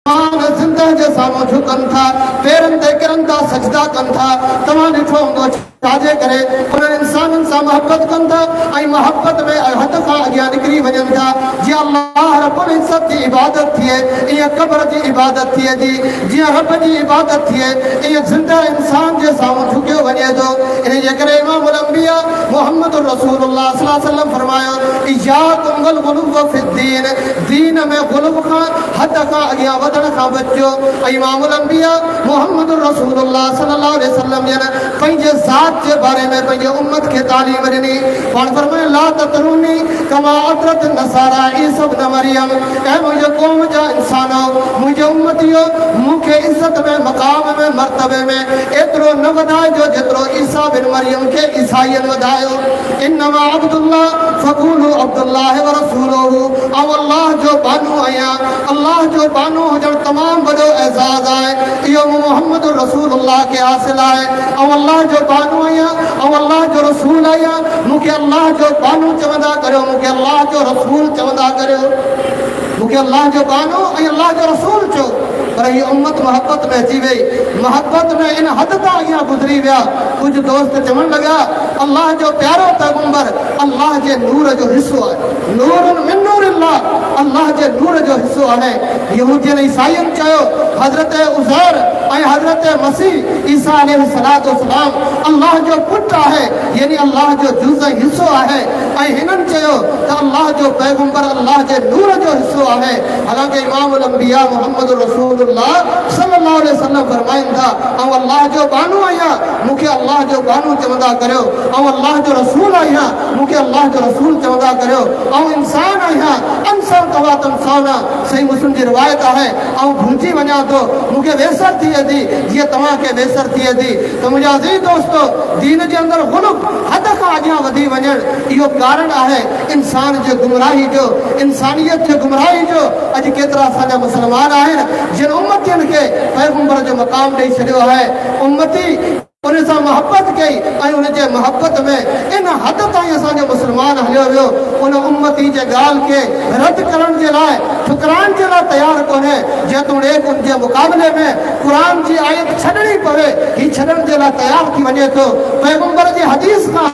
जिंदा जे सामो झुकन था पेरन ते किरन था सजदा कन था तमा दिठो हुंदो छाजे करे उन इंसानन सा मोहब्बत कन था आई मोहब्बत में हद का अगिया निकरी वजन था जी अल्लाह रब्बुल इज्जत की इबादत थिए ये कब्र की इबादत थिए जी जी रब की इबादत थिए ये जिंदा इंसान जे सामो झुकियो वने जो इन जे करे इमाम उल अंबिया मोहम्मद रसूलुल्लाह सल्लल्लाहु अलैहि वसल्लम फरमाया इयाकुम वल गुलूब फी दीन दीन में गुलूब का हद का अगिया वदन का बच्चो इमाम उल अंबिया मोहम्मद रसूलुल्लाह सल्लल्लाहु अलैहि वसल्लम जन पंजे जात के बारे में पंजे उम्मत के तालीम दी कौन फरमाए ला ततरूनी कमा अतरत नसारा ईसा इब्न मरियम ए मुझे कौम जा इंसानो मुझे उम्मतियो मुखे इज्जत में मकाम में मर्तबे में एतरो न वधाए जो जेतरो ईसा बिन मरियम के ईसाईयन वधायो इन्नमा अब्दुल्लाह फकूलु अब्दुल्लाह व रसूलुहु औ अल्लाह जो बानो आया अल्लाह जो बानो जब तमाम बड़ो एजाज आए यो मोहम्मद रसूलुल्लाह के हासिल आए औ अल्लाह जो बानो आया औ अल्लाह जो रसूल आया मुखे अल्लाह जो बानो चवंदा करो मुखे अल्लाह जो रसूल चवंदा करो मुखे अल्लाह जो बानो ऐं अल्लाह जो रसूल चो पर ये उम्मत मोहब्बत में अची वही मोहब्बत में इन हद तां अॻियां गुज़री विया कुछ दोस्त चवण लगा अल्लाह जो प्यारो पैगंबर अल्लाह जे नूर जो हिस्सो है नूरुन मिन नूरिल्लाह अल्लाह जे नूर जो हिस्सो है यहूदियन ईसाईयन चयो हजरत उज़ैर ऐं हजरत मसीह ईसा अलैहिस्सलातु वस्सलाम अल्लाह जो पुत्र है यानी अल्लाह जो जुज़ हिस्सो है ऐं हिनन चयो त अल्लाह जो पैगंबर अल्लाह जे नूर जो हिस्सो है हालांकि इमाम उल अंबिया मोहम्मद रसूलुल्लाह सल्लल्लाहु अलैहि वसल्लम फरमाइन था औ अल्लाह जो बानो आया मुखे अल्लाह जो बानो चवंदा करियो औ अल्लाह जो रसूल आया मुखे अल्लाह जो रसूल चवंदा करियो औ इंसान आया अंसा तवातन सावना सही मुस्लिम जी रिवायत है औ भुलजी वञा तो मुखे वेसर थी थी ये तवा के वेसर थी थी तो मुझा अज़ीज़ दोस्तों दीन जे अंदर गुलुब हद का अगियां वधी वञण इहो कारण है इंसान जो गुमराही जो इंसानियत जो गुमराही जो अज केतरा असांजा मुसलमान आहिनि जिन उम्मतियुनि खे पैगंबर जो मकाम ॾेई छॾियो है उम्मती उन सां मोहब्बत कई ऐं उन जे मोहब्बत में इन हद ताईं असांजो मुसलमान हलियो वियो उन उम्मती जे ॻाल्हि खे रद्द करण जे लाइ ठुकराइण जे लाइ तयारु कोन्हे जेतोणीकि उन जे मुक़ाबले में क़ुर जी आयत छॾणी पवे ही छॾण जे लाइ तयारु थी वञे थो पैगंबर जी हदीस खां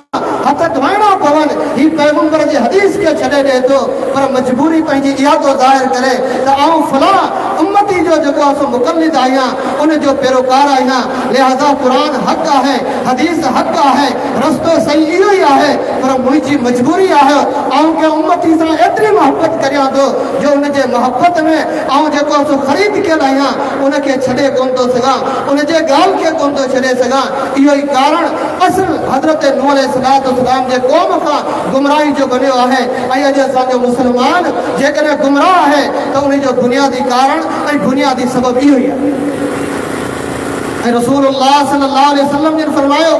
हथ धोइणा पवनि ही पैगंबर जी हदीस खे छॾे ॾिए थो पर मजबूरी पंहिंजी इहा थो ज़ाहिर करे त आऊं फलां उम्मती जो जेको आहे मुक़लिद आहियां उन जो पैरोकार आहियां लिहाज़ा क़ुर हक़ है हदीस हक़ है रस्तो सही इहो ही है पर मुझी मजबूरी है आऊं के उम्मती से एतरी मोहब्बत करियां तो जो उन जे मोहब्बत में आऊं जेको सो खरीद के लाया उन के छड़े कोन तो सगा उन जे गाल के कोन तो छड़े सगा इहो ही कारण असल हजरत नूह अलैहिस्सलातु वस्सलाम जे कौम का गुमराही जो बनियो है ऐं अॼु असांजो मुसलमान जेकॾहिं गुमराह है तो उन जो बुनियादी कारण ऐं बुनियादी सबब इहो ही है रसूलुल्लाह सल्लल्लाहु अलैहि वसल्लम ने फरमायो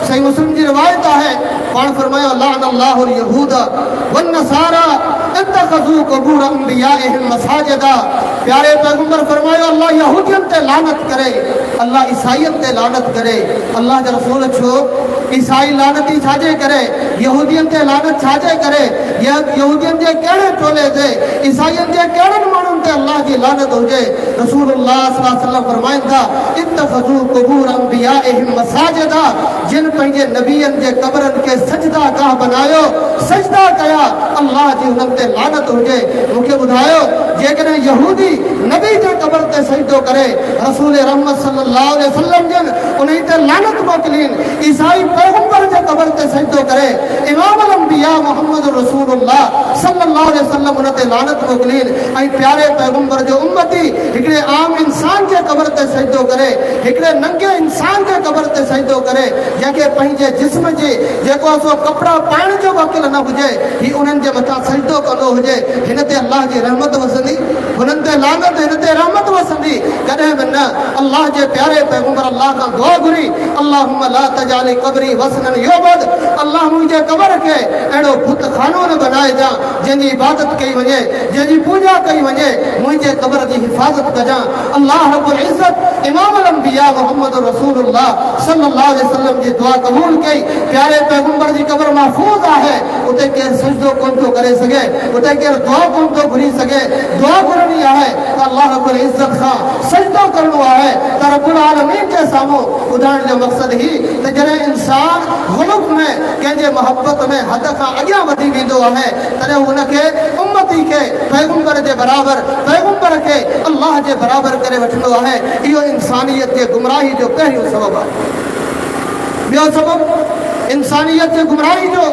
सही मुस्लिम की रिवायत है कौन फरमायो लानल्लाहुल यहूदा वन नसारा इत्तखज़ू क़ुबूर अंबियाइहिम मसाजिदा प्यारे पैगंबर फरमायो अल्लाह यहूदियन ते लानत करे अल्लाह ईसाईयन ते लानत करे अल्लाह जो रसूल छो ईसाई लानती छाजे करे यहूदियन ते लानत छाजे करे यहूदियन जे केड़े टोले ते ईसाईयन जे केड़न माण्हुनि ते अल्लाह जी लानत हुजे रसूलुल्लाह सल्लल्लाहु अलैहि वसल्लम फरमाइन था इत्तखज़ू क़ुबूर अंबियाइहिम मसाजिदा जिन पंहिंजे नबियन जे कब्रन के सजदा गाह बनायो सजदा कया अल्लाह जी उन्हनि ते लानत हुजे मूंखे ॿुधायो जेकॾहिं यहूदी नबी जे कब्र ते सजदो करे रसूल रहमत सल्लल्लाहु अलैहि वसल्लम जन उन ते लानत मोकिलीन ईसाई पैगंबर जे कब्र ते सजदो करे इमाम अल अंबिया मोहम्मद रसूलुल्लाह सल्लल्लाहु अलैहि वसल्लम उन ते लानत मोकिलीन ऐं प्यारे पैगंबर जो उम्मती हिकिड़े आम इंसान जे कब्र ते सजदो करे हिकिड़े नंगे इंसान जे कब्र ते सजदो करे जंहिंखे पंहिंजे जिस्म जे जेको सो कपिड़ा पाइण जो वकील न हुजे ही उन्हनि जे मथां सजदो कंदो हुजे हिन ते अल्लाह जी रहमत वसंदी हुननि ते लानत हिन ते रहमत वसंदी छॾी कॾहिं बि न। अल्लाह जे प्यारे पैगंबर अल्लाह खां दुआ घुरी, अल्लाहुम्मा ला तजाली क़ब्री वसनन युअबद, अल्लाह मुंहिंजे क़बर खे अहिड़ो बुत खानो न बनाए जा जंहिंजी इबादत कई वञे, जंहिंजी पूॼा कई वञे। मुंहिंजे क़बर जी हिफ़ाज़त कजां। अल्लाह रब्बुल इज़्ज़त इमाम अल अंबिया मोहम्मद रसूलुल्लाह सल्लल्लाहु अलैहि वसल्लम जी दुआ क़बूल कई। प्यारे पैगंबर जी क़बर महफूज़ आहे, उते केरु सजदो कोन थो करे सघे, उते केरु दुआ कोन थो घुरी सघे। दुआ घुरणी आहे त अल्लाह रब्बुल इज़्ज़त खां सजदो करणो आहे त रब्बुल आलमीन जे साम्हूं ॿुधाइण जो मक़सद ही त जॾहिं इंसान गुलूब में कंहिंजे मोहब्बत में हद खां अॻियां वधी वेंदो आहे तॾहिं हुनखे उम्मती खे पैगंबर जे बराबरि, पैगंबर खे अल्लाह जे बराबरि करे वठंदो आहे। इहो इंसानियत जे गुमराही जो पहिरियों सबबु आहे। ॿियो सबबु इंसानियत जे गुमराही जो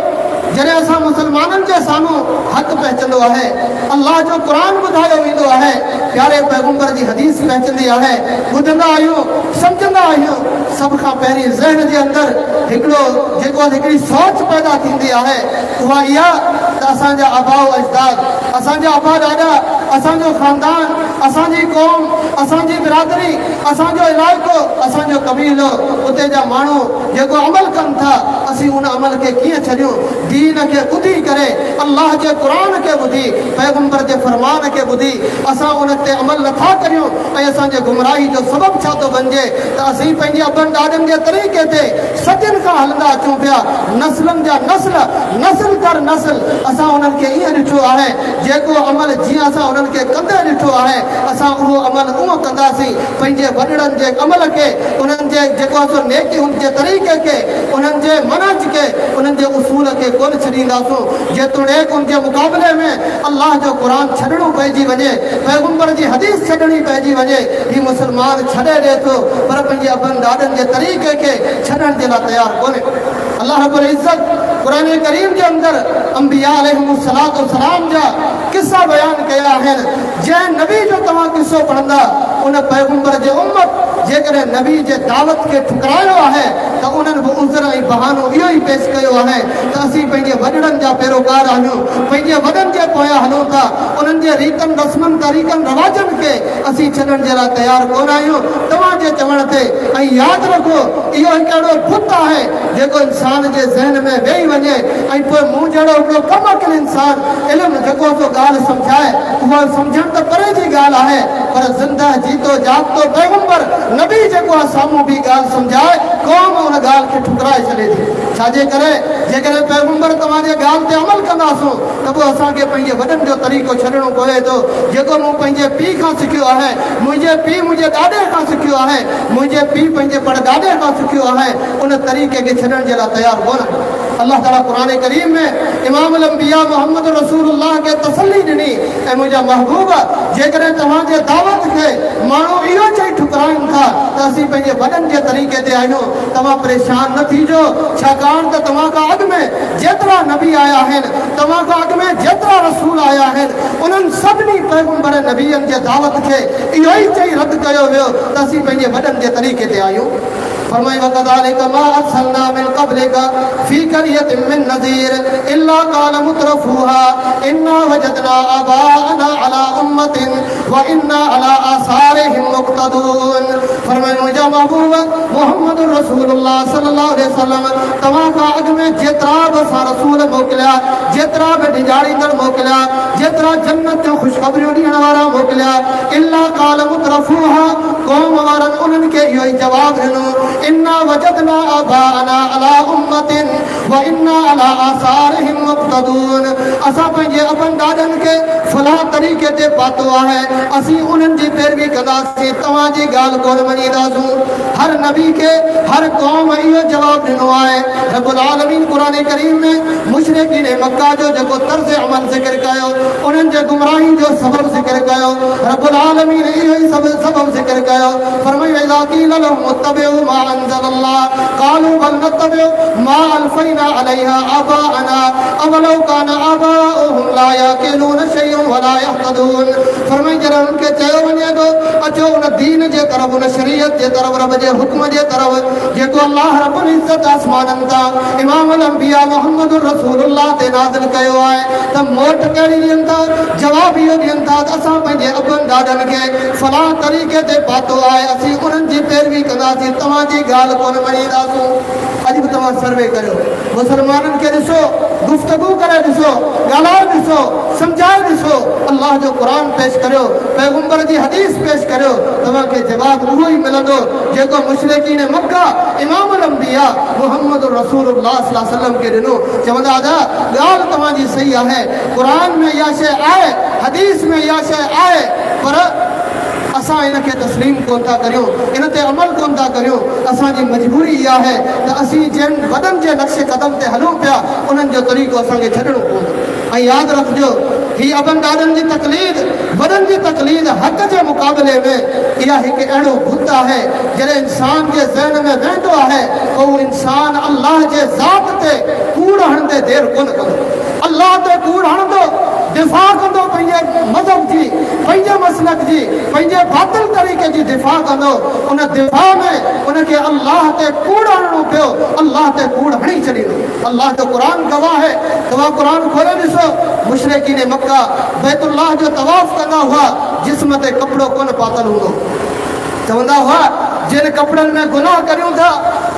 जॾहिं असां मुसलमाननि जे साम्हूं हक़ पहुचंदो आहे, अल्लाह जो क़ुरान ॿुधायो वेंदो आहे, प्यारे पैगंबर जी हदीस पहुचंदी आहे, ॿुधंदा आहियूं, सम्झंदा आहियूं, सभ खां पहिरीं ज़हन जे अंदरि हिकिड़ी सोच पैदा थींदी आहे, उहा इहा त असांजा आबाओ अजदाद, असांजा आबा ॾाॾा, असांजो ख़ानदान, असांजी क़ौम, असांजी बिरादरी, असांजो इलाइक़ो, असांजो क़बीलो, उते जा माण्हू जेको अमल कनि था, असीं उन अमल खे कीअं छॾियूं? दीन खे ॿुधी करे, अल्लाह जे क़ुरान खे ॿुधी, पैगंबर जे फरमान खे ॿुधी असां उन ते अमल नथा करियूं ऐं असांजे गुमराही जो सबबु छा थो बणिजे त असीं पंहिंजे अबनि ॾाॾनि जे तरीक़े ते सदियुनि खां हलंदा अचूं पिया। नस्लनि जा नस्ल कर नस्ल असां उन्हनि खे ईअं ॾिठो आहे, जेको अमल जीअं असां उन्हनि खे कंदे ॾिठो आहे असां उहो अमल उहो कंदासीं। पंहिंजे वॾड़नि जे अमल खे, उन्हनि जे जेको असां नेकी उन जे तरीक़े खे, उन्हनि जे मनहज खे, उन्हनि जे उसूल खे कोन छॾींदासूं। जेतोणीकि उन जे मुक़ाबले में अल्लाह जो क़ुरान छॾणो पइजी वञे, पैगंबर जी हदीस छॾणी पइजी वञे, ही मुस्लमान छॾे ॾिए थो, पर पंहिंजे अबनि ॾाॾनि जे तरीक़े खे छॾण जे लाइ तयारु कोन्हे। अल्लाह रब्बुल इज़्ज़त क़ुरान करीम जे अंदरि अंबिया अलैहिमुस्सलातु वस्सलाम जा किस्सा बयान कया आहिनि। जंहिं नबी जो तव्हां किस्सो पढ़ंदा, उन पैगंबर जे उम्मत जेकॾहिं नबी जे दावत खे ठुकरायो आहे त उन्हनि बि उज़र ऐं बहानो इहो ई पेश कयो आहे त असीं पंहिंजे वॾड़नि जा पैरोकार आहियूं, पंहिंजे वॾनि जे पोयां हलूं था, उन्हनि जे रीतनि रस्मनि तरीक़नि रवाजनि खे असीं छॾण जे लाइ तयारु कोन आहियूं तव्हांजे चवण ते। ऐं यादि रखो, इहो हिकु अहिड़ो बुत आहे जेको इंसान जे ज़हन में वेही वञे ऐं पोइ मूं जहिड़ो हिकिड़ो कमु अकिल इंसान इल्मु जेको सो ॻाल्हि सम्झाए, उहा सम्झण त परे जी ॻाल्हि आहे, पर ज़िंदा जीतो जागतो पैगंबर नबी जेको आहे साम्हूं बि ॻाल्हि सम्झाए, क़ौम उन ॻाल्हि खे ठुकराए छॾे थी। छाजे करे? जेकॾहिं पैगंबर तव्हांजे ॻाल्हि ते अमल कंदासूं त पोइ असांखे पंहिंजे वॾनि जो तरीक़ो छॾणो पवे थो, जेको मूं पंहिंजे पीउ खां सिखियो आहे, मुंहिंजे पीउ मुंहिंजे ॾाॾे खां सिखियो आहे, मुंहिंजे पीउ पंहिंजे परॾाॾे खां सिखियो आहे, उन तरीक़े खे छॾण जे लाइ तयारु कोन आहे। अल्लाह ताला क़ुरान करीम में इमाम अल अंबिया मोहम्मद रसूलुल्लाह खे तसल्ली ॾिनी ऐं मुंहिंजा महबूब, जेकॾहिं तव्हांजे दावत खे माण्हू इहो चई ठुकराइनि था त असीं पंहिंजे वॾनि जे तरीक़े ते आहियूं, तव्हां परेशान न थीजो, छाकाणि त तव्हां खां अॻु में जेतिरा नबी आया आहिनि, तव्हां खां अॻु में जेतिरा रसूल आया आहिनि, उन्हनि सभिनी पैगंबर नबीअनि जे दावत खे इहो ई चई रद्द कयो वियो त असीं पंहिंजे वॾनि जे तरीक़े ते आहियूं। फरमाई वकदालिक मा अरसलना मिन क़ब्लिका फी क़रियतिन मिन नज़ीर इल्ला क़ाल मुत्रफूहा इन्ना वजदना आबाअना अला उम्मतिन व इन्ना अला आसारिहिम मुक़तदून। फरमाई मुंहिंजा महबूब मोहम्मद रसूलुल्लाह सल्लल्लाहु अलैहि वसल्लम, तव्हां खां अॻु में जेतिरा बि असां रसूल मोकिलिया, जेतिरा बि डिॼाड़ींदड़ मोकिलिया, जेतिरा जन्नत जूं ख़ुशख़बरियूं ॾियण वारा मोकिलिया, इल्ला क़ाल मुत्रफूहा, क़ौम वारनि उन्हनि खे इहो ई जवाबु ॾिनो, इन्ना वजदना आबाअना अला उम्मतिन व इन्ना अला आसारिहिम मुक़तदून। असां पंहिंजे अबनि ॾाॾनि खे फलाह तरीक़े ते पातो आहे, असीं उन्हनि जी पैरवी कंदासीं, तव्हांजी ॻाल्हि कोन मञींदासूं। हर नबी खे हर क़ौम इहो जवाबु ॾिनो आहे। रब्बुल आलमीन क़ुरान करीम में मुशरिकीन मक्का जो जेको तर्ज़ अमल ज़िक्र कयो, उन्हनि जे गुमराही जो सबबु ज़िक्र कयो, रब्बुल आलमीन इहो ई सबबु ज़िक्र कयो। फरमाई इज़ा क़ील लहुम इत्तबिऊ मा अंज़लल्लाह क़ालू बल नत्तबिऊ मा अल्फ़ैना अलैहा आबाअना अवलौ कान आबाउहुम ला यक़िलून शैअन वला यहतदून। फरमाई जॾहिं उनखे चयो वञे थो अचो उन दीन जे तरफ़ उन शरीयत जे तरफ़ रब जे हुक्म जे तरफ़ जेको अल्लाह रब्बुल इज़्ज़त आसमाननि तां इमाम अल अंबिया मुहम्मद रसूलुल्लाह ते नाज़िल कयो आहे त मोट कहिड़ी ॾियनि था जवाब इहो ॾियनि था त असां पंहिंजे अबनि ॾाॾनि खे फलां तरीक़े ते पातो आहे असीं उन्हनि जी पैरवी कंदासीं तव्हांजी ॻाल्हि कोन मञींदासूं। अॼु बि तव्हां सर्वे करियो मुसलमाननि खे ॾिसो गुफ़्तगू करे ॾिसो ॻाल्हाए ॾिसो सम्झाए ॾिसो अल्लाह जो क़ुर पेश करियो पैगंबर जी हदीस पेश करियो तव्हांखे जवाब उहो ई मिलंदो जेको मुशरिकीन मक्का इमाम अल अंबिया मुहम्मद रसूलुल्लाह सल्लल्लाहु अलैहि वसल्लम खे ॾिनो चवंदा था ॻाल्हि तव्हांजी सही आहे क़ुर में इहा शइ आहे हदीस में इहा शइ आहे पर असां इनखे तस्लीम कोन था करियूं इन ते अमल कोन था करियूं। असांजी मजबूरी इहा आहे त असीं जिन वॾनि जे नक्शे कदम ते हलूं पिया उन्हनि जो तरीक़ो असांखे छॾिणो पवंदो। ऐं यादि रखिजो ही अबनि ॾाॾनि जी तकलीद वॾनि जी तकलीद हक़ जे मुक़ाबले में इहा हिकु अहिड़ो बुत आहे जॾहिं इंसान जे ज़हन में वेंदो आहे उहो इंसान अल्लाह जे ज़ात ते कूड़ हणंदे देरि कोन कंदो अल्लाह ते कूड़ हणंदो दिफ़ा कंदो पंहिंजे मज़हब जी पंहिंजे मसलक जी पंहिंजे बातिल तरीक़े जी दिफ़ा कंदो उन दिफ़ा में उनखे अल्लाह ते कूड़ हणणो पियो अल्लाह ते कूड़ हणी छॾींदो। अल्लाह जो क़ुर गवाह है तव्हां क़ुर खोले ॾिसो मुशरिकीन मक्का बैतुल्लाह जो तवाफ़ कंदा हुआ जिस्म ते कपिड़ो कोन पातल हूंदो चवंदा हुआ जिन कपिड़नि में गुनाह करियूं था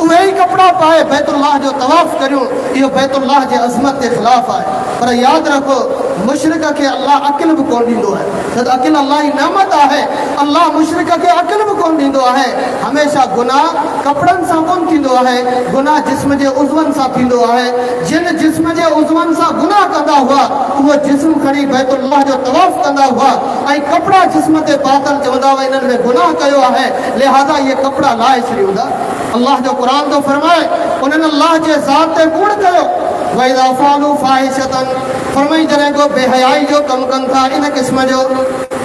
उहे ई कपिड़ा पाए बैतुल्लाह जो तवाफ़ करियूं इहो बैतुल्लाह जे अज़मत जे ख़िलाफ़ आहे। पर यादि रखो मुशरिक खे अल्लाह अक़िल बि कोन ॾींदो आहे छो त अक़िल अल्लाह जी नेमत आहे अल्लाह मुशरिक खे अक़िल बि कोन ॾींदो आहे। हमेशह गुनाह कपिड़नि सां कोन थींदो आहे गुनाह जिस्म जे उज़वनि सां थींदो आहे। जिन जिस्म जे उज़वनि सां गुनाह कंदा हुआ उहो जिस्म खणी बैतुल्लाह जो तवाफ़ कंदा हुआ ऐं कपिड़ा जिस्म ते पातल चवंदा हुआ इन्हनि में गुनाह कयो आहे लिहाज़ा इहे कपिड़ा लाहे छॾियूं था। अल्लाह जो क़ुर थो फरमाए उन्हनि अल्लाह जे ज़ात ते कूड़ कयो वइज़ा फ़अलू फ़ाहिशतन फरमाई जॾहिं को बेहयाई जो कमु कनि था इन क़िस्म जो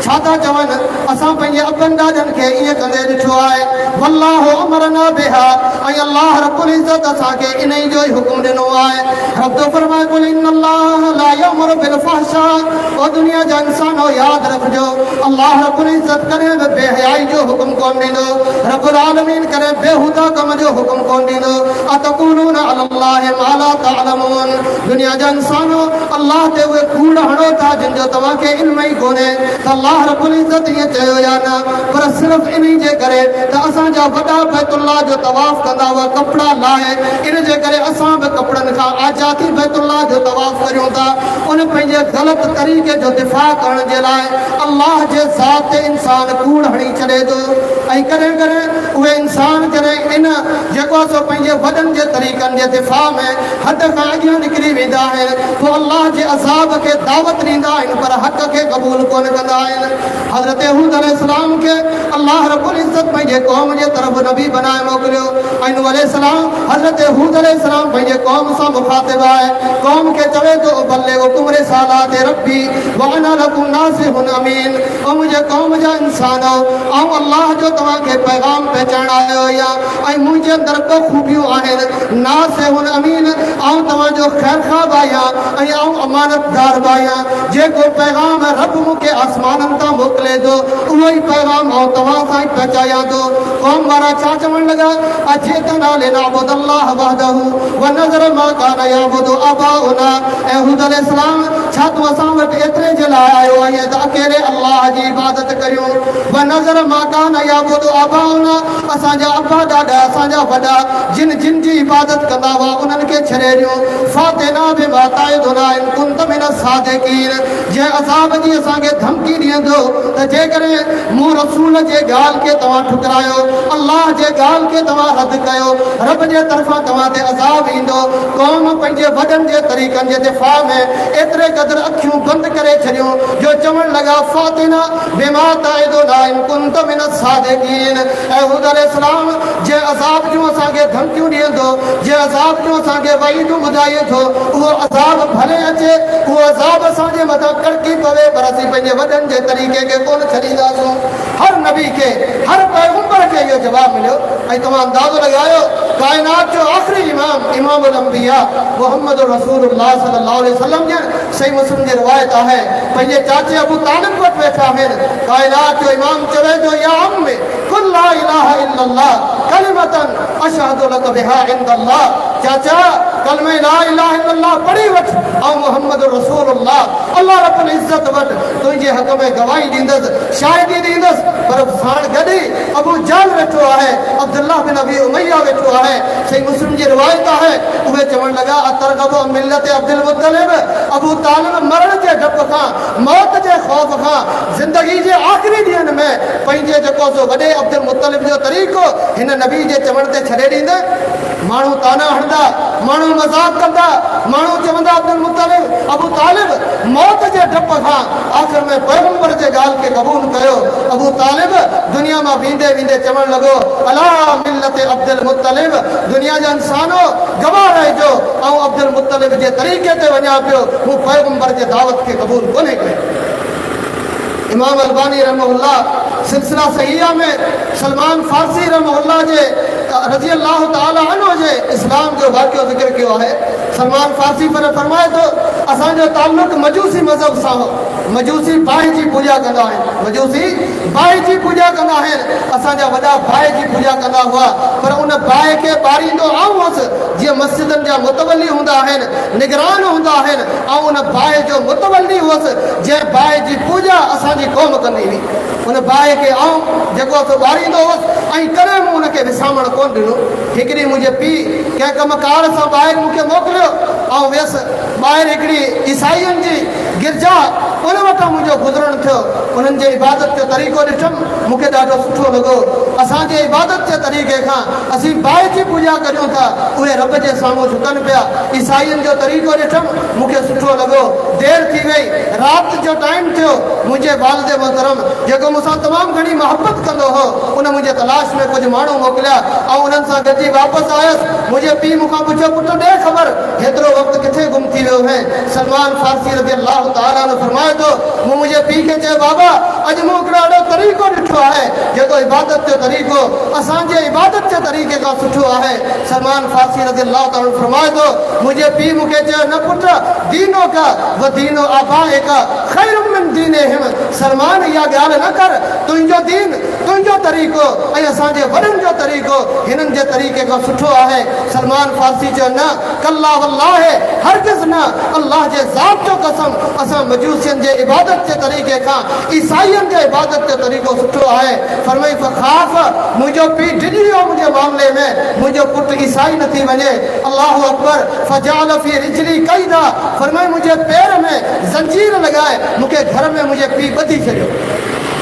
छा था चवनि असां पंहिंजे अबनि ॾाॾनि खे ईअं कंदे ॾिठो आहे वल्लाहु अमरना बिहा ऐं अल्लाह रब्बुल इज़्ज़त असांखे इन ई जो ई हुकुम ॾिनो आहे। रब थो फरमाए कुल इन्नल्लाह ला यअमुरु बिल फ़हशा ओ दुनिया जा इंसानो यादि रखिजो अल्लाह रब्बुल इज़्ज़त कॾहिं बि बेहयाई जो हुकुम कोन ॾींदो रब्बुल आलमीन कॾहिं बेहुदा कम जो हुकुम कोन ॾींदो अतक़ूलून अलल्लाहि मा ला तअलमून दुनिया जा इंसानो अल्लाह ते उहे कूड़ हणो था जिन जो तव्हांखे इल्म ई कोन्हे त अल्लाह रब्बुल इज़्ज़त ईअं चयो या न पर सिर्फ़ु इन जे करे त असांजा वॾा बैतुल्लाह जो तवाफ़ कंदा हुआ कपिड़ा लाहे इन जे करे असां बि कपिड़नि खां आज़ादी बैतुल्लाह जो तवाफ़ करियूं था। उन पंहिंजे ग़लति तरीक़े जो दिफ़ा करण जे लाइ अल्लाह जे ज़ात ते इंसान कूड़ हणी छॾे थो ऐं कॾहिं कॾहिं उहे इंसान जॾहिं इन जेको आहे सो पंहिंजे वॾनि जे तरीक़नि जे दिफ़ा में हद खां अॻियां निकिरी वेंदा आहिनि पोइ अल्लाह जे अज़ाब खे दावत ॾींदा आहिनि पर हक़ खे क़बूल कोन कंदा आहिनि। हज़रत हूद अलैहिस्सलाम खे अल्लाह रब्बुल इज़्ज़त पंहिंजे क़ौम जे तरफ़ नबी बनाए मोकिलियो ऐं नूह अलैहिस्सलाम हज़रत हूद अलैहिस्सलाम पंहिंजे क़ौम सां मुखातिब आहे क़ौम खे चवे थो बल्लिग़ रिसालात रब्बी व अना लकुम नासिहुन अमीन ऐं मुंहिंजे क़ौम जा इंसान ऐं अल्लाह जो तव्हांखे पैगाम पहुचाइण आयो आहियां ऐं मुंहिंजे अंदरि ॿ खूबियूं आहिनि नासिहुन अमीन ऐं तव्हांजो ख़ैरख़्वाह बि आहियां ऐं अमानतदार बि आहियां जेको पैगाम रब मूंखे आसमाननि तां मोकिले थो उहो ई पैगाम ऐं तव्हां सां ई पहुचायां थो। क़ौम वारा छा चवणु लॻा अजेतना लिनअबुदल्लाह वहदहू व नज़र मा कान यअबुदु आबाउना ऐं हूद अलैहिस्सलाम छा तूं असां वटि एतिरे जे लाइ आयो आहीं त अकेले अल्लाह जी इबादत करियूं व नज़र मा कान यअबुदु आबाउना असांजा अबा ॾाॾा असांजा वॾा जिन जिन जी इबादत कंदा हुआ उन्हनि खे छॾे ॾियूं फातिना बिमा ताइदुना इन कुंत मिन सादिकीन जंहिं अज़ाब जी असांखे धमकी ॾींदो त जेकॾहिं मूं रसूल जे ॻाल्हि खे तव्हां ठुकरायो अल्लाह जे ॻाल्हि खे तव्हां रद्द कयो रब जे तरफ़ां तव्हां ते अज़ाब ईंदो। क़ौम पंहिंजे वॾनि जे तरीक़नि जे दिफ़ा में एतिरे क़दुरु अखियूं बंदि करे छॾियूं जो चवणु लॻा फातिना बिमा ताइदुना इन कुंत मिन सादिकीन ऐं हूद अलैहिस्सलाम जे अज़ाब जूं असांखे धमकियूं ॾींदो जे अज़ाब जूं असांखे वईदूं ॿुधाए थो उहो अज़ाब भले अचे उहो अज़ाब असांजे मथां कड़की पवे पर असीं पंहिंजे वॾनि जे तरीक़े खे कोन छॾींदासूं। हर नबी खे हर पैगंबर खे इहो जवाबु मिलियो ऐं तव्हां अंदाज़ो लॻायो काइनात जो आख़िरी इमाम इमाम अल अंबिया मुहम्मद रसूलुल्लाह सल्लल्लाहु अलैहि वसल्लम जे सही मुस्लिम जी रिवायत आहे पंहिंजे चाचे अबू तालिब वटि वेठा आहिनि काइनात जो इमाम चवे थो या अम्मी कुल इल्लल्लाह कलिमतन अशहदु लक बिहा इंदल्लाह। चाचा कलमे ला इलाहा इल्लल्लाह पढ़ी वठ ऐं मुहम्मद रसूलुल्लाह अल्लाह रब्बुल इज्जत वट तुंहिंजे हक़ में गवाही ॾींदसि, शाहिदी ॾींदसि। पर साण गॾु अबू जहल वेठो आहे, अब्दुल्लाह बिन अबी उमैया वेठो आहे। सही मुस्लिम जी रिवायत आहे, उहे चवण लॻा अतरगबु मिल्लत अब्दुल मुत्तलिब। अबू तालिब मरण जे डप खां, मौत जे ख़ौफ़ खां ज़िंदगी जे आख़िरी ॾींहंनि में पंहिंजे जेको सो वॾे अब्दुल मुत्तलिब जो तरीक़ो हिन नबी जे चवण ते छॾे ॾींदे। माण्हू ताना हणंदा, माण्हू मज़ाक़ कंदा, माण्हू चवंदा अब्दुल मुत्तलिब अबू तालिब मौत जे डप खां आख़िर में पैगंबर जे ॻाल्हि खे क़बूल कयो। अबू तालिब दुनिया मां वेंदे वेंदे चवण लॻो अला मिल्लत अब्दुल मुत्तलिब, दुनिया जा इंसानो गवाह रहिजो ऐं अब्दुल मुत्तलिब जे तरीक़े ते वञा पियो, हू पैगंबर जे दावत खे क़बूल कोन्हे कयो। इमाम अलबानी रहमहुल्लाह सिलसिला सहिया में सलमान फारसी रहमहुल्लाह जे रज़ी अल्लाह ताला अन्हु जे इस्लाम जो वाक़ियो ज़िक्र कयो आहे। सलमान फारसी पर फरमाए थो असांजो ताल्लुक मजूसी मज़हब सां हो। मजूसी बाहि जी पूॼा कंदा आहिनि, मजूसी बाहि जी पूॼा कंदा आहिनि। असांजा वॾा बाहि जी पूॼा कंदा हुआ, पर उन बाहि खे ॿारींदो आऊं हुअसि जीअं मस्जिदनि जा मुतवली हूंदा आहिनि, निगरान हूंदा आहिनि, ऐं उन बाहि जो मुतवली हुअसि जंहिं बाहि जी पूॼा असांजी क़ौम कंदी हुई। उन बाहि खे आऊं जेको आहे ॿारींदो हुअसि ऐं कॾहिं मूं उनखे विसामण कोन ॾिनो। हिकिड़ी मुंहिंजे पीउ कंहिं कमकार सां ॿाहिरि मूंखे मोकिलियो, ऐं वियसि ॿाहिरि हिकिड़ी ईसाईअनि जी गिरजा, उन वटां मुंहिंजो गुज़रण थियो। उन्हनि जे इबादत जो तरीक़ो ॾिठुमि, मूंखे ॾाढो सुठो लॻो। असांजे इबादत जे तरीक़े खां असीं बाहि जी पूॼा करियूं था, उहे रब जे साम्हूं झुकनि पिया। ईसाईअनि जो तरीक़ो ॾिठुमि, मूंखे सुठो लॻो। देरि थी वई, राति जो टाइम थियो। मुंहिंजे वालिद मोहतरम जेको मूंसां तमामु घणी मोहबत कंदो हो, उन मुंहिंजे तलाश में कुझु माण्हू मोकिलिया ऐं उन्हनि सां गॾिजी वापसि आयुसि। मुंहिंजे पीउ मूंखां पुछियो पुटु ॾे ख़बर हेतिरो वक़्तु किथे गुम थी वियो है। सलमान फारसी रज़ी अल्लाह ताला अन्हु फरमाए थो मूं मुंहिंजे पीउ खे चयो बाबा अॼु मूं हिकिड़ो अहिड़ो तरीक़ो ॾिठो आहे जेको इबादत जो तरीक़ो असांजे इबादत जे तरीक़े खां सुठो आहे। सलमान फारसी रज़ी अल्लाह ताला फरमाए थो मुंहिंजे पीउ मूंखे चयो न पुटु दीनो का व दीनो आबाए का ख़ैरुम मिन दीनिहिम। सलमान इहा ॻाल्हि न कर, तुंहिंजो दीन तुंहिंजो तरीक़ो ऐं असांजे वॾनि जो तरीक़ो हिननि जे तरीक़े खां सुठो आहे। सलमान फारसी चयो न कल्ला वल्लाह हरगिज़ न, अल्लाह जे ज़ात जो कसम असां मजूसियुनि जे इबादत जे तरीक़े खां ईसाईयुनि जे इबादत जो तरीक़ो सुठो आहे। फरमाई फ़ख़ाफ़ मुंहिंजो पीउ डिॼी वियो मुंहिंजे मामले में, मुंहिंजो पुटु ईसाई न थी वञे। अल्लाहु अकबर फजाल फी रिजली क़ैदा। फरमाई मुंहिंजे पेर में ज़ंजीर लॻाए मूंखे घर में मुंहिंजे पीउ ॿधी छॾियो।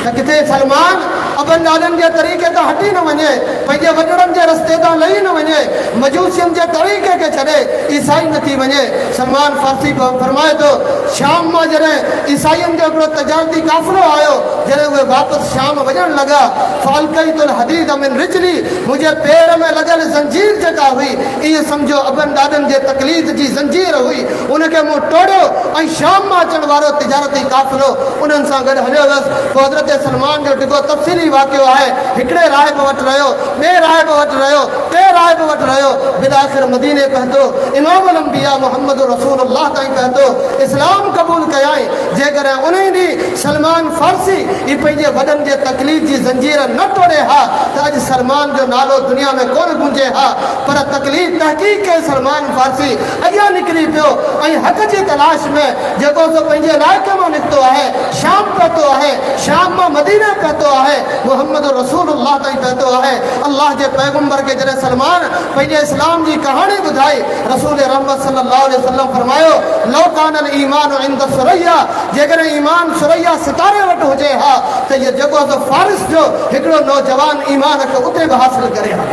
त किथे सलमान अबनि ॾाॾनि जे तरीक़े तां हटी न वञे, पंहिंजे वॾड़नि जे रस्ते तां लही न वञे, मजूसियुनि जे तरीक़े खे छॾे ईसाई न थी वञे। सलमान फारसी फरमाए थो शाम मां जॾहिं ईसाईयुनि जो हिकिड़ो तजारती काफ़िलो आयो, जॾहिं उहे वापसि शाम वञणु लॻा फालकईतुल हदीद मिन रिजली, मुंहिंजे पेर में लॻल ज़ंजीर जेका हुई ईअं सम्झो अबनि ॾाॾनि जे तकलीफ़ जी ज़ंजीर हुई, उनखे मूं टोड़ियो ऐं शाम मां अचण वारो तिजारती काफ़िलो उन्हनि सां गॾु हलियो वियुसि। पोइ हज़रत सलमान जो जेको तफ़सीली वाक़ियो आहे, हिकिड़े राहिब वटि रहियो, ॿिए राहिब वटि रहियो, टे राहिब वटि रहियो, बिलाख़िर मदीने पहुतो, इमाम अल-अंबिया मुहम्मद रसूलुल्लाह ताईं पहुतो, इस्लाम क़बूल कयाई। जेकॾहिं उन ॾींहुं सलमान फारसी ही पंहिंजे वॾनि जे तकलीफ़ जी ज़ंजीर न तोड़े हा त अॼु सलमान जो नालो दुनिया में कोन गूंजे हा। पर तकलीफ़ तहक़ीक़ के सलमान फारसी अॻियां निकिरी पियो ऐं हक़ जी तलाश में जेको सो पंहिंजे इलाइक़े मां निकितो आहे, शाम पहुतो आहे, शाम मां मदीने पहुतो आहे, मुहम्मद रसूलुल्लाह ताईं पहुतो आहे। अल्लाह जे पैगंबर खे जॾहिं सलमान पंहिंजे इस्लाम जी कहाणी ॿुधाई, रसूल रहमत सल्लल्लाहु अलैहि वसल्लम फरमायो लौ कानल ईमान इंद सुरैया, जेकॾहिं ईमान सुरैया सितारे वटि हुजे हा त इहो जेको आहे फारिस जो हिकिड़ो नौजवान ईमान खे उते बि हासिल करे हा।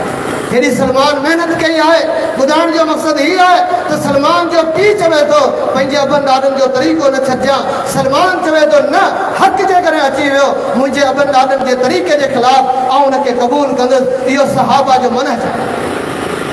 हेॾी सलमान महिनत कई आहे। ॿुधाइण जो मक़सदु हीउ आहे त सलमान जो पीउ चवे थो पंहिंजे अबनि ॾाॾनि जो तरीक़ो न छॾिजां। सलमान चवे थो न हक़ जे करे अची वियो मुंहिंजे अबनि ॾाॾनि जे तरीक़े जे ख़िलाफ़ु ऐं उनखे क़बूल कंदुसि। इहो सहाबा जो मनहज।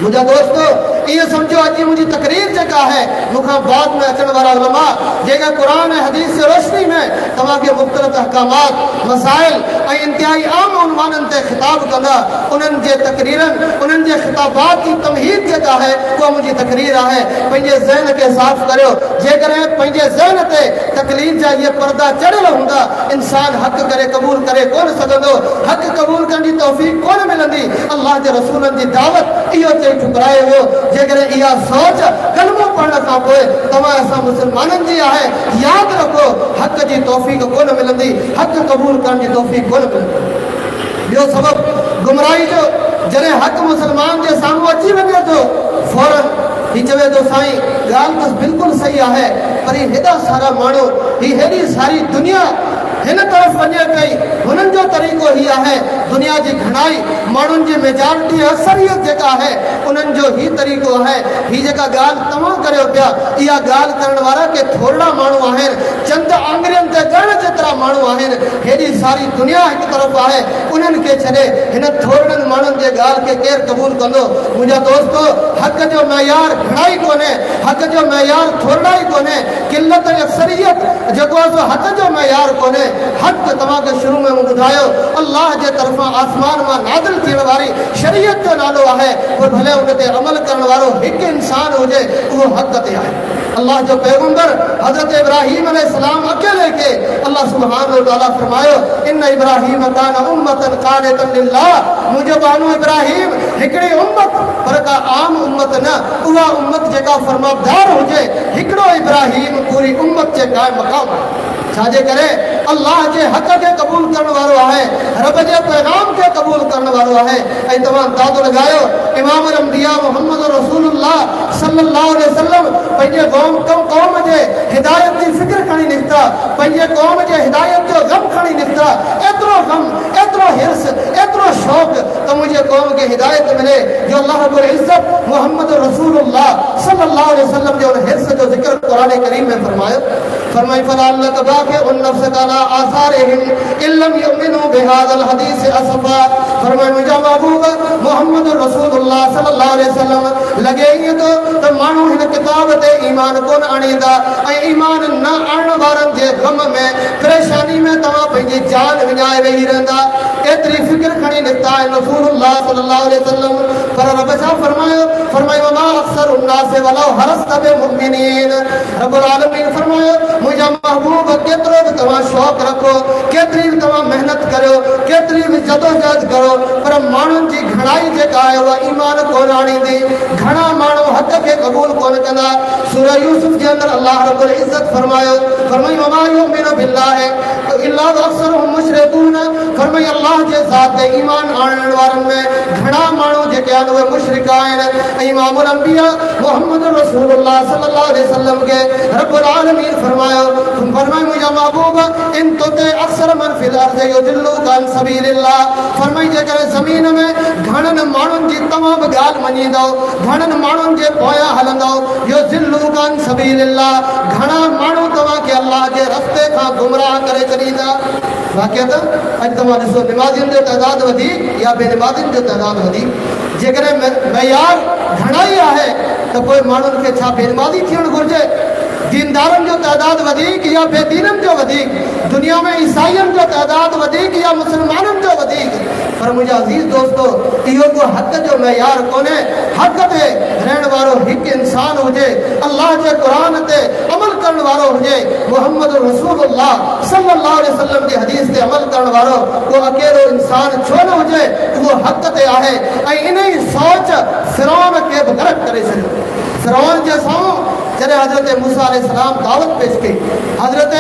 मुंहिंजा दोस्तो ये समझो अॼु मुंहिंजी तकरीर जेका है मूंखां बाद में अचण वारा उलमा जेका कुरान ऐं हदीस जी रोशनी में तव्हांखे मुख़्तलिफ़ अहकामात मसाइल ऐं इंतिहाई आम उनवाननि ते ख़िताब कंदा उन्हनि जे तकरीरनि उन्हनि जे ख़िताबात जी तमहीद जेका है उहा मुंहिंजी तकरीर आहे। पंहिंजे ज़हन खे साफ़ करियो। जेकॾहिं पंहिंजे ज़हन ते तकलीफ़ जा इहे पर्दा चढ़ियल हूंदा इंसान हक़ करे क़बूल करे कोन सघंदो। हक़ क़बूल करण जी तौफ़ीक़ कोन मिलंदी। अल्लाह जे रसूलनि जी दावत इहो चई ठुकराए वियो जेकॾहिं इहा सोच कलमो पढ़ण खां पोइ तव्हां असां मुस्लमाननि जी आहे यादि रखो हक़ जी तौफ़ीक़ कोन मिलंदी। हक़ क़बूल करण जी तौफ़ीक़ कोन मिलंदी। ॿियो सबबु गुमराही जो जॾहिं हक़ मुस्लमान जे साम्हूं अची वञे थो फौरन ही चवे थो साईं ॻाल्हि त बिल्कुलु सही आहे पर हेॾा सारा माण्हू ही हेॾी सारी दुनिया हिन तरफ़ वञे पई हुननि जो तरीक़ो ही आहे दुनिया जी घणाई माण्हुनि जी मेजॉरिटी अक्सरियत जेका आहे उन्हनि जो ही तरीक़ो आहे। ही जेका ॻाल्हि तव्हां करियो पिया इहा ॻाल्हि करण वारा के थोरा माण्हू आहिनि चंद आङुरियुनि ते ॻण जेतिरा माण्हू आहिनि। हेॾी सारी दुनिया हिकु तरफ़ आहे उन्हनि खे छॾे हिन थोरनि माण्हुनि जे ॻाल्हि खे केरु क़बूल कंदो। मुंहिंजा दोस्तो हक़ जो मयार घणाई कोन्हे हक़ जो मयार थोरणाई कोन्हे किल्लत अक्सरियत जेको आहे सो हक़ जो मयार कोन्हे। हक़ तव्हांखे शुरू में ॿुधायो अल्लाह जे तरफ़ां आसमान मां नाज़िल थियण वारी शरीयत जो नालो आहे पोइ भले उन ते अमल करण वारो हिकु इंसान हुजे उहो हक़ ते आहे। अल्लाह जो पैगंबर हज़रत इब्राहीम अलैहिस्सलाम अकेले के अल्लाह सुब्हानहु व तआला फरमायो इन इब्राहीम कान उम्मतन क़ानितन लिल्लाह मुंहिंजो बानो इब्राहीम हिकिड़ी उम्मत पर का आम उम्मत न उहा उम्मत जेका फरमाबदार हुजे हिकिड़ो इब्राहीम पूरी उम्मत जे क़ाइम मक़ाम छाजे करे अल्लाह जे हक़ खे क़बूल करण वारो आहे रब जे पैगाम खे क़बूल करण वारो आहे। ऐं तव्हां अंदाज़ो लॻायो इमाम अल-अंबिया मुहम्मद रसूलुल्लाह सल्लल्लाहु अलैहि वसल्लम पंहिंजे क़ौम जे हिदायत जी फ़िक्र खणी निकिता पंहिंजे क़ौम जे हिदायत जो ग़म खणी निकिता। एतिरो ग़म एतिरो हिर्स एतिरो शौक़ त मुंहिंजे क़ौम खे हिदायत मिले जो अल्लाह रब्बुल इज़्ज़त मुहम्मद रसूलुल्लाह सल्लल्लाहु अलैहि वसल्लम जो उन हिर्स जो ज़िक्र क़ुरान करीम में फरमायो फलाल्लक बाक़िउन नफ़्सक अला आसारिहिम इल्लम युमिनु बिहाज़ल हदीस असफा। फरमाए मुंहिंजा महबूब मुहम्मद रसूलुल्लाह सल्लल्लाहु अलैहि वसल्लम लॻे ईअं थो त माण्हू हिन किताब ते ईमान कोन आणींदा ऐं ईमान न आणण वारनि जे ग़म में परेशानी में तव्हां पंहिंजी जान विञाए वेही रहंदा। एतिरी फ़िक्र खणी निकिता आहिनि रसूलुल्लाह सल्लल्लाहु अलैहि वसल्लम पर रब छा फरमायो वमा अक्सरुन नास वलौ हरस्त बिमुमिनीन। रब्बुल आलमीन फरमायो मुंहिंजा महबूब केतिरो बि तव्हां शौक़ु रखो केतिरी बि तव्हां मेहनत करियो केतिरी बि जदोजहद करो पर माण्हुनि जी घणाई जेका आहे उहा ईमान कोन आणींदी। घणा माण्हू हक़ खे क़बूल कोन कंदा। सूरह यूसुफ जे अंदरि अल्लाह रब्बुल इज़्ज़त फरमायो वमा युमिनु बिल्लाहि इल्ला अक्सरुहुम मुशरिकून। फरमाई अल्लाह जे ज़ात ते ईमान आणण वारनि में घणा माण्हू जेके आहिनि उहे मुशरिक आहिनि। इमाम अल-अंबिया मुहम्मद रसूलुल्लाह सल्लल्लाहु अलैहि वसल्लम के रब्बुल आलमीन फरमायो मुंहिंजा महबूब इन तुते अक्सर मन फिल अर्ज़ युदिल्लुका अन सबीलिल्लाह। फरमाई जेकर ज़मीन में घणनि माण्हुनि जी तव्हां बि ॻाल्हि मञींदव घणनि माण्हुनि जे पोयां हलंदव युदिल्लुका अन सबीलिल्लाह घणा माण्हू तव्हांखे अल्लाह जे रस्ते खां गुमराह करे छॾींदा। वाक़िअत अॼु तव्हां ॾिसो निमाज़ियुनि जो तइदाद वधीक या बेनिमाज़ियुनि जो तइदाद वधीक जेकॾहिं मयार घणाई आहे त पोइ माण्हुनि खे छा बेनिमाज़ी थियणु घुरिजे। दीनदारनि जो तइदाद वधीक या बेदीननि जो वधीक दुनिया में ईसाइयुनि जो तइदाद वधीक या मुस्लमाननि जो वधीक पर मुंहिंजा अज़ीज़ दोस्तो इहो को हक़ जो मयार कोन्हे। हक़ ते रहण वारो हिकु इंसान हुजे अल्लाह जे क़ुरान ते अमल करण वारो हुजे मुहम्मद रसूलुल्लाह सल्लल्लाहु अलैहि वसल्लम जी हदीस ते अमल करण वारो को अकेलो इंसान छो न हुजे उहो हक़ ते आहे। ऐं इन ई सोच फ़िरौन खे बि ग़रक़ करे छॾियो। फ़िरौन जे साम्हूं जॾहिं हज़रत मूसा अलैहिस्सलाम दावत पेश कई हज़रत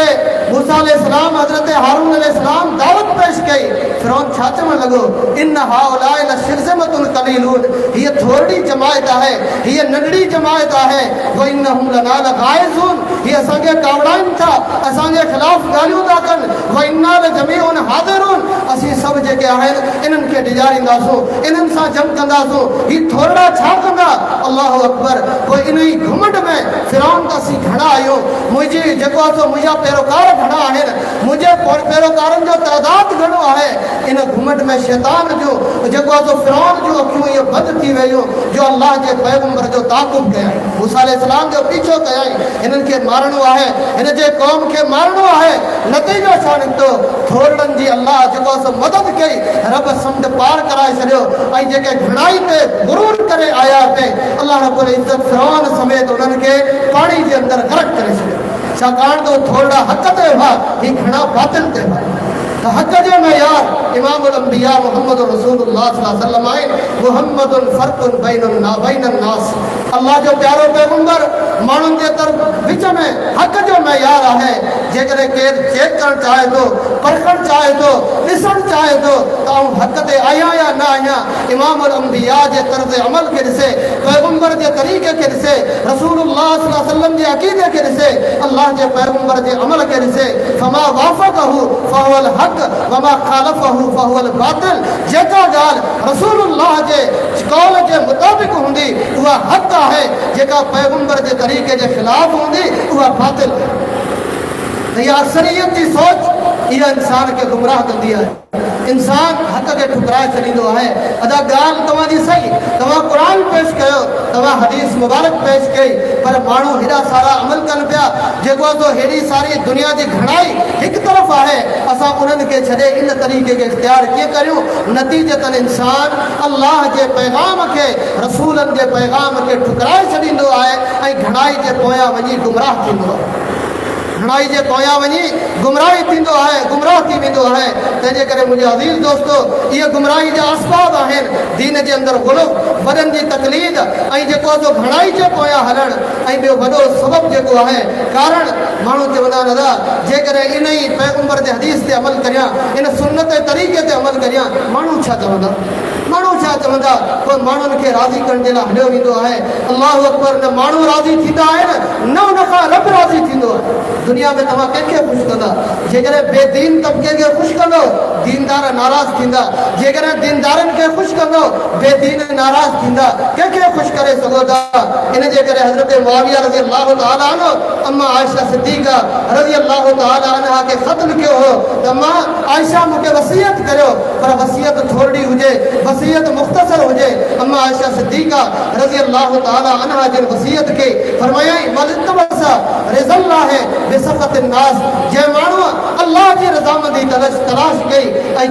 मूसा अलैहिस्सलाम हज़रत हारून अलैहिस्सलाम दावत पेश कई फ़िरौन छा चवणु लॻो इन हाउलाए लशिरज़मतुन क़लीलून हीअ थोरी जमायत आहे हीअ नंढड़ी जमायत आहे व इन्नहुम लना लग़ाइज़ून हीअ असांखे कावड़ाइनि था, असांजे ख़िलाफ़ ॻाल्हियूं था कनि, व इन्ना लजमीउन हाज़िरून, असीं सभु जेके आहिनि इन्हनि खे ॾिॼारींदासूं, इन्हनि सां जंग कंदासूं। ही थोरा छा कंदा? अल्लाहु अकबर। पोइ इन ई घुमंड में फिरौन त असीं घणा आहियूं, मुंहिंजी जेको आहे सो मुंहिंजा पैरोकार घणा आहिनि, मुंहिंजे पैरोकारनि जो तइदाद घणो आहे। इन घुमंड में शैतान जो जेको आहे सो फिरौन जूं अखियूं इहे बंदि थी वयूं जो अल्लाह जे पैगंबर जो ताक़ुब कयाई, मूसा अलैहिस्सलाम जो पीछो कयाई। हिननि खे मारणो आहे, हिन जे क़ौम खे मारणो आहे। नतीजो छा निकितो? थोरनि जी अल्लाह जेको आहे सो मदद कई, रब समुंड पार कराए छॾियो। ऐं जेके घणाई ते गुरूर करे आया पे, अल्लाह रब्बुल इज़्ज़त फिरौन समेत उन्हनि खे पाणी जे अंदरि ग़रक़ करे छॾियो। छाकाणि त थोरा हक़ ते हुआ, ही घणा बातिल ते हुआ। त हक़ जे मयार इमामुल अंबिया मुहम्मद रसूलुल्लाह सल्लल्लाहु अलैहि वसल्लम आहिनि। मुहम्मदुन फर्क़ुन बैनन नास, अल्लाह जो प्यारो पैगंबर माण्हुनि जे तरफ़ विच में हक़ जो मयार आहे। जेकॾहिं केरु चेक करणु चाहे थो, परखणु चाहे थो, ॾिसणु चाहे थो त आउं हक़ ते आहियां या न आहियां, इमामुल अंबिया जे तर्ज़ अमल खे ॾिसे, पैगंबर जे तरीक़े खे ॾिसे, रसूलुल्लाह सल्लल्लाहु अलैहि वसल्लम जे अक़ीदे खे ॾिसे, अल्लाह जे पैगंबर जे अमल खे ॾिसे। फमा वाफ़क़हु फहुवल हक़ वमा ख़ालफ़हु फहुवल बातिल। जेका ॻाल्हि रसूलुल्लाह जे कौल जे मुताबिक़ हूंदी उहा हक़ आहे, जेका पैगंबर जे तरीक़े जे ख़िलाफ़ हूंदी उहा बातिल आहे। त इहा अक्सरियत जी सोच इहा इंसान खे गुमराह कंदी आहे। इंसान हक़ खे ठुकराए छॾींदो आहे। अदा ॻाल्हि तव्हांजी सही, तव्हां क़ुरान पेश कयो, तव्हां हदीस मुबारक पेश कई, पर माण्हू हेॾा सारा अमल कनि पिया जेको आहे सो हेॾी सारी दुनिया जी घणाई हिकु तरफ़ आहे। असां उन्हनि खे छॾे इन तरीक़े खे इख़्तियार कीअं करियूं? नतीजतन इंसान अल्लाह जे पैगाम खे, रसूलनि जे पैगाम खे ठुकराए छॾींदो आहे ऐं घणाई जे पोयां वञी गुमराह थींदो आहे। घणाई जे पोयां वञी गुमराही थींदो आहे, गुमराह थी वेंदो आहे। तंहिंजे करे मुंहिंजे अज़ीज़ दोस्तो, इहे गुमराही जा असबाब आहिनि। दीन जे अंदरि गुलुफ़, वॾनि जी तकलीद ऐं जेको आहे सो घणाई जे पोयां हलणु, ऐं ॿियो वॾो सबबु जेको आहे कारण माण्हू चवंदा आहिनि दादा जेकॾहिं इन ई पैगंबर जे हदीस ते अमल करियां, इन सुन्नत जे तरीक़े ते अमल करियां, माण्हू छा चवंदा? माण्हू छा चवंदा? पोइ माण्हुनि खे राज़ी करण जे लाइ हलियो वेंदो आहे। अल्लाहु अकबर। न माण्हू राज़ी थींदा आहिनि, न उन खां रब राज़ी थींदो आहे। दुनिया में तव्हां कंहिंखे ख़ुशि कंदा? जेकॾहिं बेदीन तबिके खे ख़ुशि कंदो, दीनदार नाराज़ थींदा। जेकॾहिं दीनदारनि खे ख़ुशि कंदो, बेदीन नाराज़ थींदा। कंहिंखे ख़ुशि करे सघो था? इन जे करे हज़रत मुआविया रज़ी अल्लाह तआला अन्हु अम्मा आयशा सिद्दीक़ा रज़ी अल्लाह तआला अन्हा खे ख़त लिखियो हो त मां आयशा मूंखे वसीयत करियो, पर वसीयत थोरी हुजे, वसीयत मुख़्तसर हुजे। अम्मा आयशा सिद्दीक़ा रज़ी अल्लाह तआला अन्हा जे वसीयत खे फरमायाई मल तबसा रिज़ल्लाह बेसफ़त नास। जंहिं माण्हू अल्लाह जी रज़ामंदी तलाश कई ऐं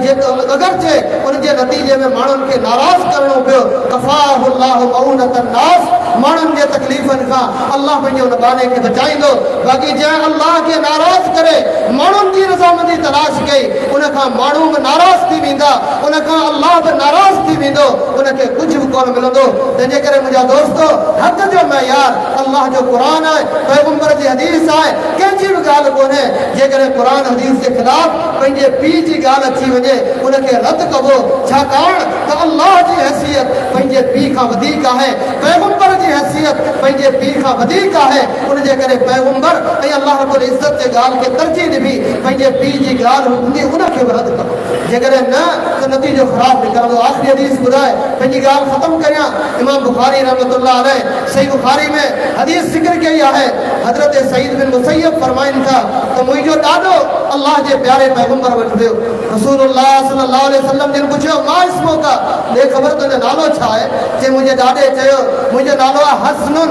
अगरचे उन जे नतीजे में माण्हुनि खे नाराज़ करणो पियो, कफ़ाहुल्लाहु मऊनत नास। माण्हुनि जे तकलीफ़नि खां अल्लाह पंहिंजे उन बाने खे बचाईंदो। बाक़ी जंहिं अल्लाह खे नाराज़ करे माण्हुनि जी रज़ामंदी तलाश कई, उन खां माण्हू बि नाराज़ थी वेंदा, उन खां अल्लाह बि नाराज़ थी वेंदो, उनखे कुझु बि कोन मिलंदो। तंहिंजे करे मुंहिंजा दोस्तो, हक़ जो मयार अल्लाह जो क़ुर आहे, पैगंबर जी हदीस आहे, कंहिंजी बि ॻाल्हि कोन्हे। जेकॾहिं क़ुर हदीस जे ख़िलाफ़ पंहिंजे पीउ जी ॻाल्हि अची वञे, उनखे रद्द कबो। छाकाणि त अल्लाह जी हैसियत पंहिंजे पीउ खां वधीक आहे, पैगंबर जी हैसियत पंहिंजे पीउ खां वधीक आहे। उन जे करे पैगंबर ऐं अल्लाह रब्बुल इज़्ज़त जे ॻाल्हि खे तरजीह ॾिबी, पंहिंजे पीउ जी ॻाल्हि हूंदी उनखे बि रद्द कबो। जेकॾहिं न त नतीजो ख़राबु निकिरंदो। आख़िरी हदीस ॿुधाए पंहिंजी ॻाल्हि ख़तमु करियां। इमाम बुखारी रहमतुल्लाह अलैह सही बुखारी में हदीस ज़िक्र कई आहे। हज़रत सईद बिन मुसय्यब फरमाइनि था त मुंहिंजो ॾाॾो अल्लाह जे प्यारे पैगंबर वटि वियो। रसूलुल्लाह सल्लल्लाहु अलैहि वसल्लम जिन पुछियो मां इस्मो का, ॿिए ख़बर तुंहिंजो नालो छा आहे? चई मुंहिंजे ॾाॾे चयो मुंहिंजो नालो आहे हज़नुन।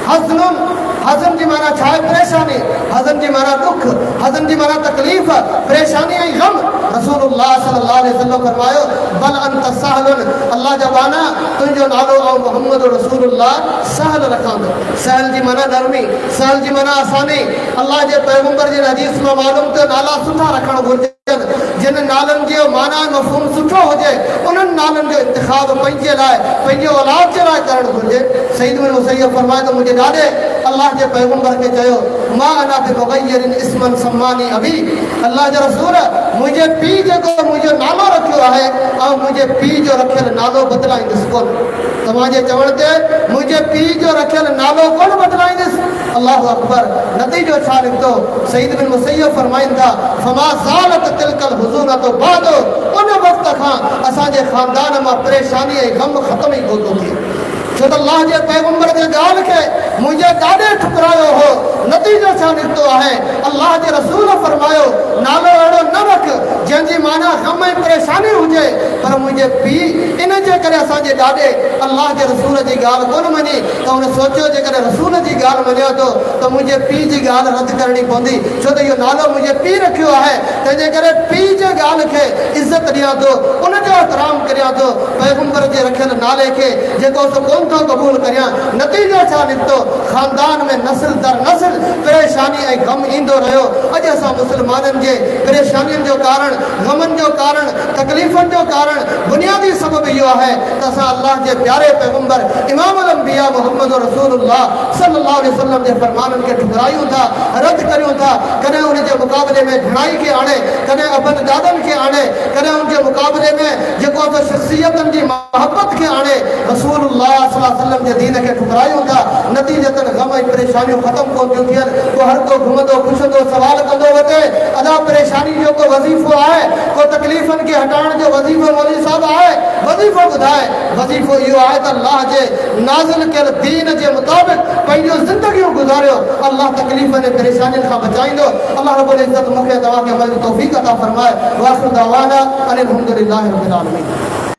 हज़नुन, हज़न जी माना छा आहे? परेशानी। हज़न जी माना दुख, हज़न जी माना तकलीफ़, परेशानी ऐं ग़म। रसूलुल्लाह सल्लल्लाहु अलैहि वसल्लम फरमायो बल अंत सहलन। अल्लाह जा बाना तुंहिंजो नालो ऐं मुहम्मद रसूलुल्लाह सहल रखां थो। सहल जी माना नरमी, सहल जी माना आसानी। अल्लाह जे पैगंबर जे हदीस में मालूम त नाला सुठा रखणु घुरिजनि। जिन नालनि जो माना मफ़हूम सुठो हुजे, उन्हनि नालनि जो इंतिखाब पंहिंजे लाइ, पंहिंजे औलाद जे लाइ करणु घुरिजे। सईद बिन मुसय्यब फरमाए त मुंहिंजे ॾाॾे अल्लाह जे पैगंबर खे चयो मां अना बिमुग़य्यरिन इस्मन सम्मानी अबी। अल्लाह जे रसूल, मुंहिंजे पीउ जेको मुंहिंजो नालो रखियो आहे ऐं मां मुझे पी जो रखियल नालो बदलाईंदुसि कोन। तव्हांजे चवण ते मुझे पी जो रखियल नालो कोन बदलाईंदुसि। अल्लाहु अकबर। नतीजो छा निकितो? सईद बिन मुसय्यब फरमाइनि था फमा ज़ालत तिलकल हुज़ूनतु बादो, उन वक़्त खां असांजे ख़ानदान मां परेशानी ऐं ग़म ख़त्म ई कोन थो थिए। छो त अल्लाह जे पैगंबर जे ॻाल्हि खे मुंहिंजे ॾाढे ठुकरायो हो। नतीजो छा निकितो आहे? अल्लाह जे रसूल फरमायो नालो अहिड़ो न रख जंहिंजी माना ग़म ऐं परेशानी हुजे, पर मुंहिंजे पीउ इन जे करे असांजे ॾाॾे अल्लाह जे रसूल जी ॻाल्हि कोन मञी, त हुन सोचियो जेकॾहिं रसूल जी ॻाल्हि मञियो थो त मुंहिंजे पीउ जी ॻाल्हि रद्द करणी पवंदी, छो त इहो नालो मुंहिंजे पीउ रखियो आहे। तंहिंजे करे पीउ जे ॻाल्हि खे इज़त ॾियां थो, उनजो एतिराम करियां थो, पैगंबर जे रखियल नाले खे जेको सो कोन थो क़बूल करियां। नतीजो छा निकितो? ख़ानदान में नस्ल दर नस्ल परेशानी ऐं ग़म ईंदो रहियो। अॼु असां मुस्लमाननि जे परेशानियुनि जो कारण, ग़मनि जो कारण, तकलीफ़ुनि जो कारण बुनियादी सबब इहो आहे त असां अल्लाह जे प्यारे पैगंबर इमामुल अंबिया मुहम्मद रसूलुल्लाह सल्लल्लाहु अलैहि वसल्लम जे फरमाननि खे ठुकरायूं था, रद्द करियूं था। कॾहिं उन जे मुक़ाबले में घणाई खे आणे, कॾहिं अबन दादनि खे आणे, कॾहिं उन जे मुक़ाबले में जेको त शख़्सियतनि जी मोहब्बत खे आणे, रसूलुल्लाह सल्लल्लाहु अलैहि वसल्लम जे दीन खे ठुकरायूं था। नतीजतन ग़म ऐं परेशानियूं ख़त्म कोन थियूं थियनि। को हर को घुमंदो पुछंदो सवाल कंदो वठे अदा परेशानी जो को वज़ीफ़ो आहे, को तकलीफ़ुनि खे हटाइण जो वज़ीफ़ो मौलवी साहब आहे? वज़ीफ़ो ॿुधाए। वज़ीफ़ो इहो आहे त अल्लाह जे नाज़िल कयल दीन जे मुताबिक़ पंहिंजूं ज़िंदगियूं गुज़ारियो। अल्लाह तकलीफ़ुनि ऐं परेशानियुनि खां बचाईंदो। अल्लाह रब्बुल इज़्ज़त मूंखे तव्हांखे अमल जी तौफ़ीक़ अता फ़रमाए। वाख़िरु दावाना अनिल हम्दुलिल्लाहि रब्बिल आलमीन।